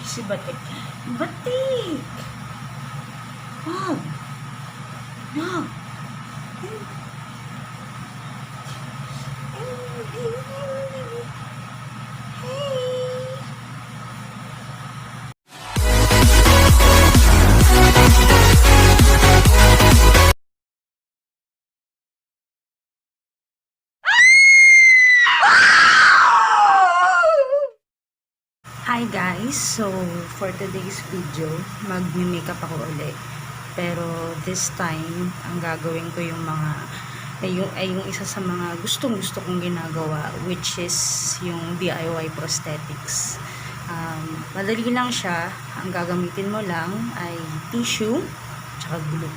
Si Batik. Batik! Wag! Wag! Hi guys! So, for today's video, mag-makeup ako ulit. Pero this time, ang gagawin ko yung mga yung isa sa mga gustong-gusto kong ginagawa, which is yung DIY prosthetics. Madali lang siya. Ang gagamitin mo lang ay tissue tsaka glue.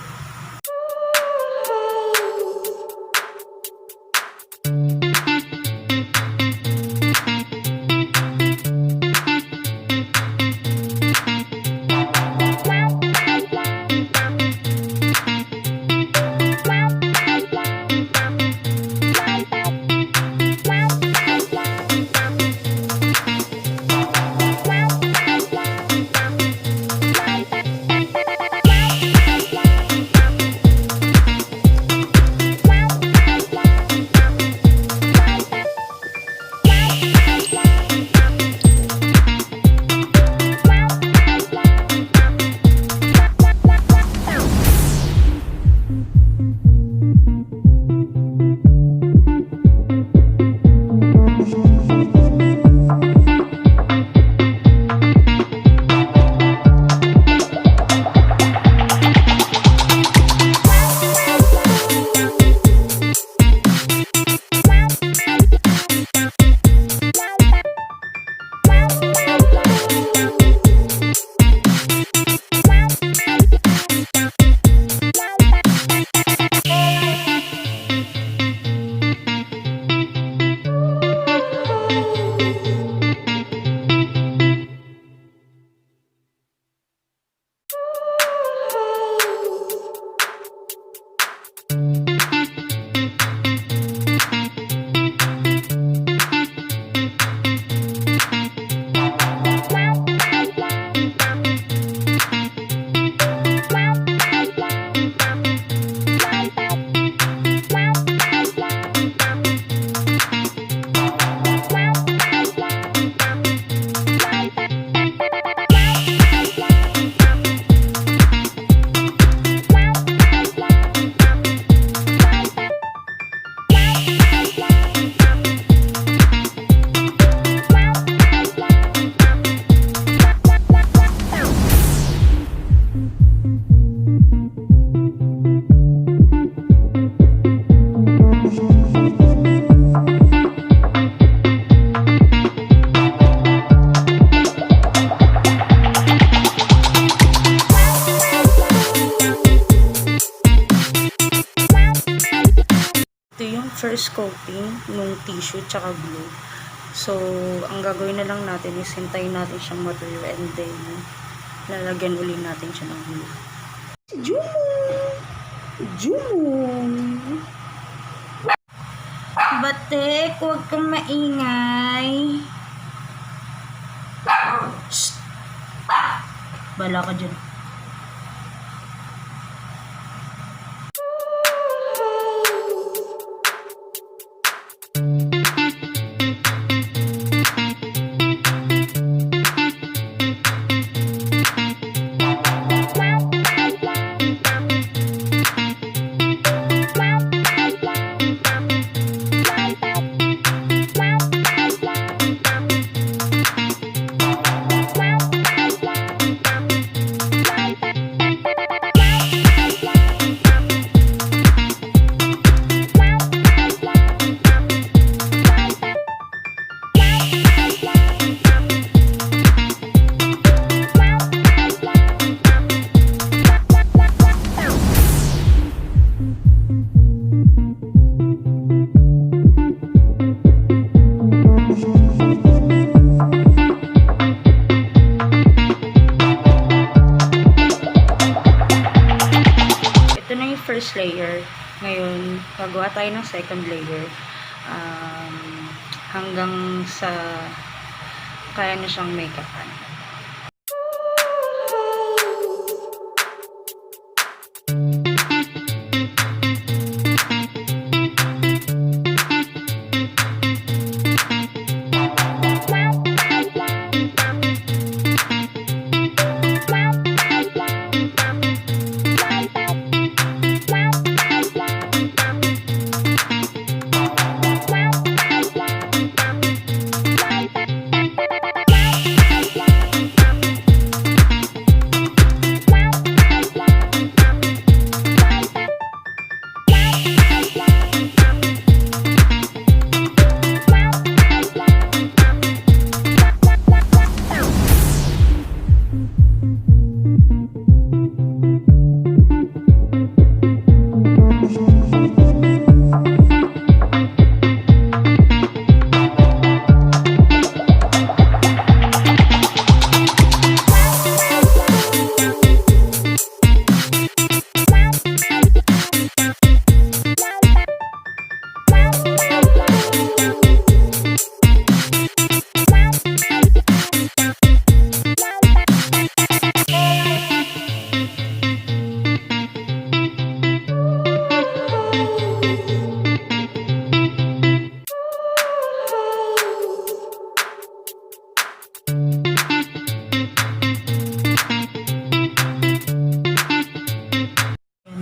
First coating nung tissue tsaka glue. So, ang gagawin na lang natin is hintayin natin siyang matuyo and then lalagyan uli natin siya ng glue. Jumong! Batik, huwag kang maingay. Shh! Bala ka dyan. First layer. Ngayon, gagawa tayo ng second layer. Hanggang sa kaya niya siyang make-upan.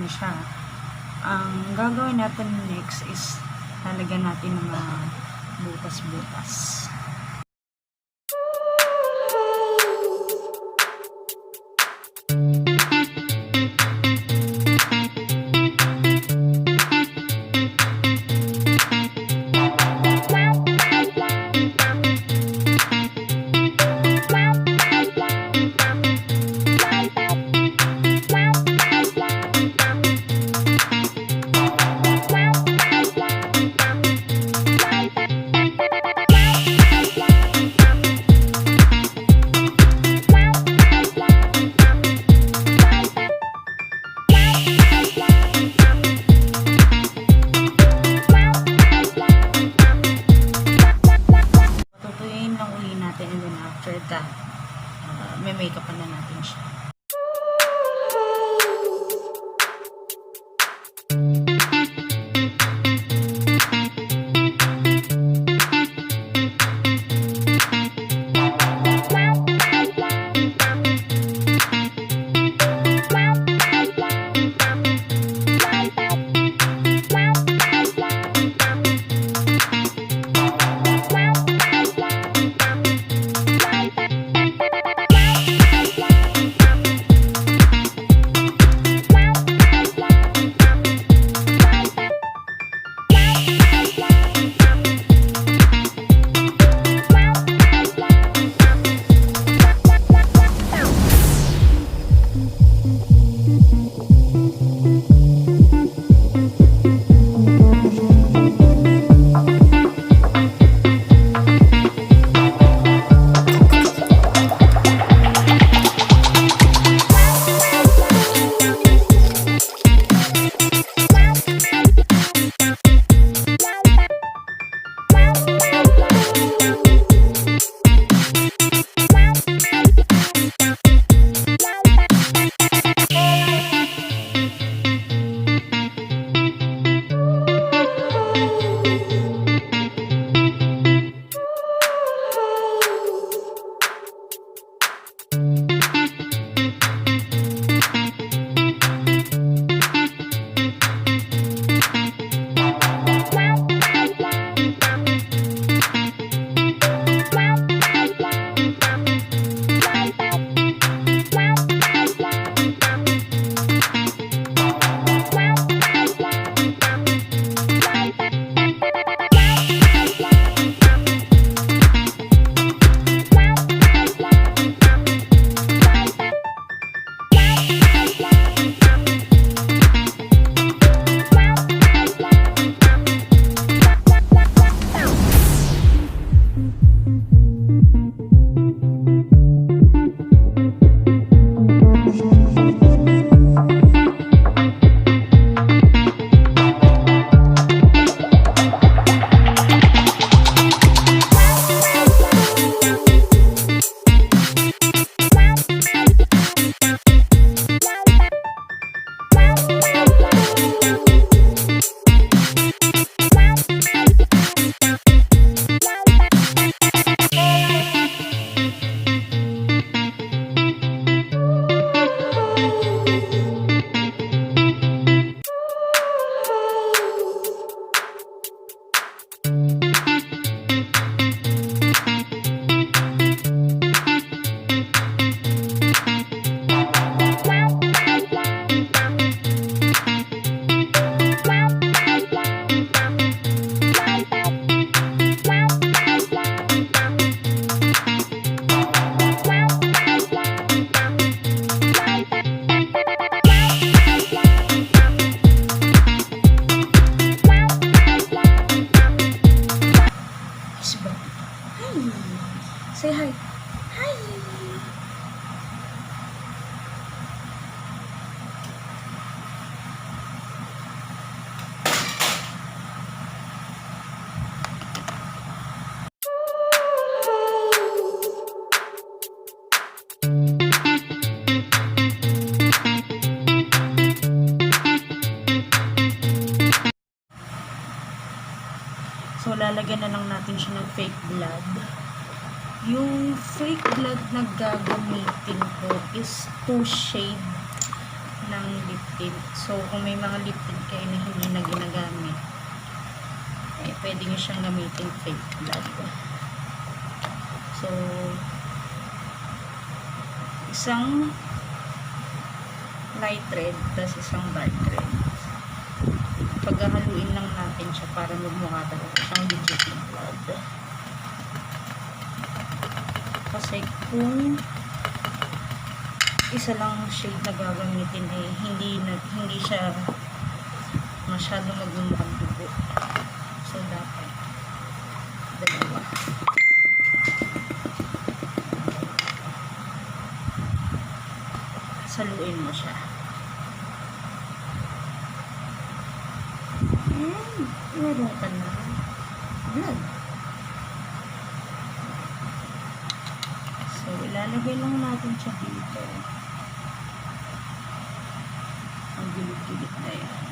Siya. Ang gagawin natin next is lalagyan natin ng mga butas-butas. And then after that, may makeup na natin siya. Hi. Say hi. Hi. So, lalagyan na lang natin siya ng fake blood. Yung fake blood na gagamitin ko is 2 shade ng lip tint. So, kung may mga lip tint kayo na hindi na ginagamit, eh, pwede nyo siyang gamitin fake blood. So, isang light red, tapos isang dark red. Paghahaluin lang natin siya para magmukha talaga siyang legit na blood. Kasi kung isa lang shade na gagamitin eh hindi siya masyado magmumukhang dugo. So dapat dalawa. Saluin mo siya. And meron ka na blood. So, ilalagay lang natin siya dito. Ang gilid-gilid na yan.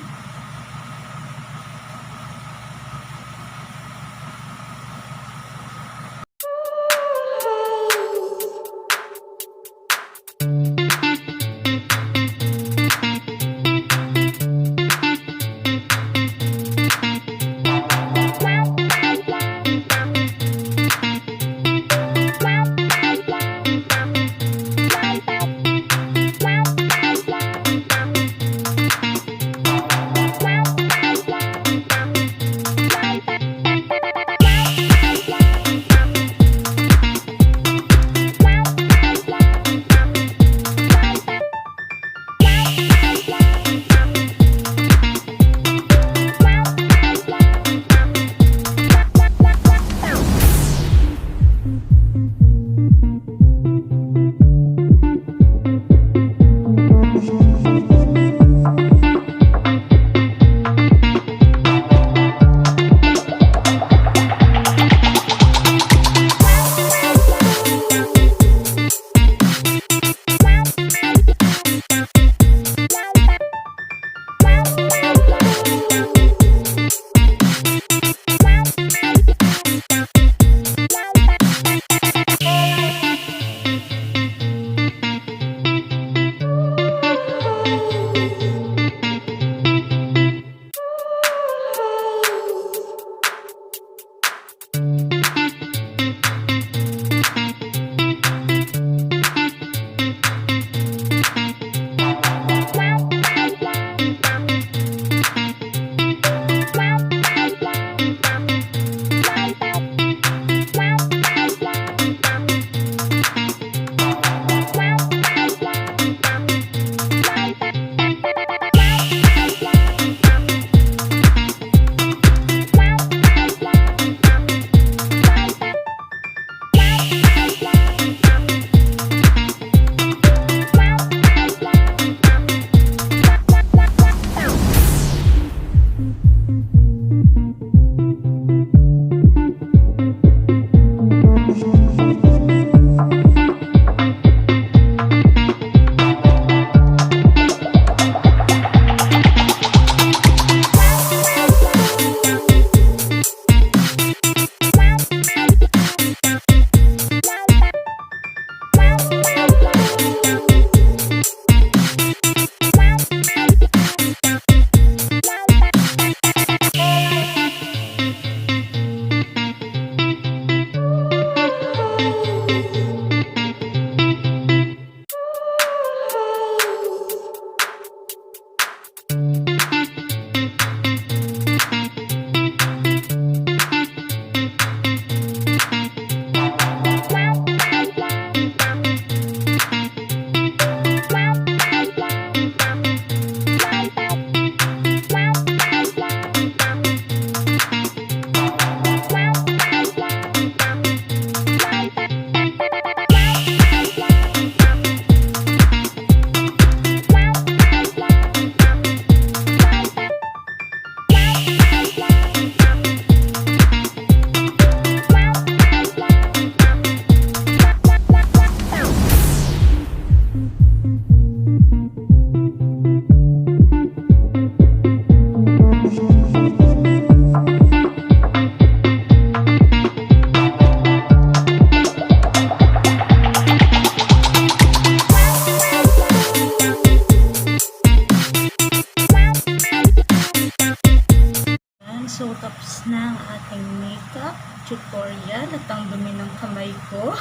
dumi ng kamay ko.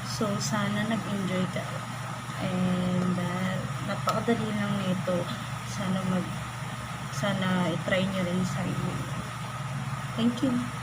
So, sana nag-enjoy ka. And, napakadali lang nito. Sana i-try nyo rin sa inyo. Thank you.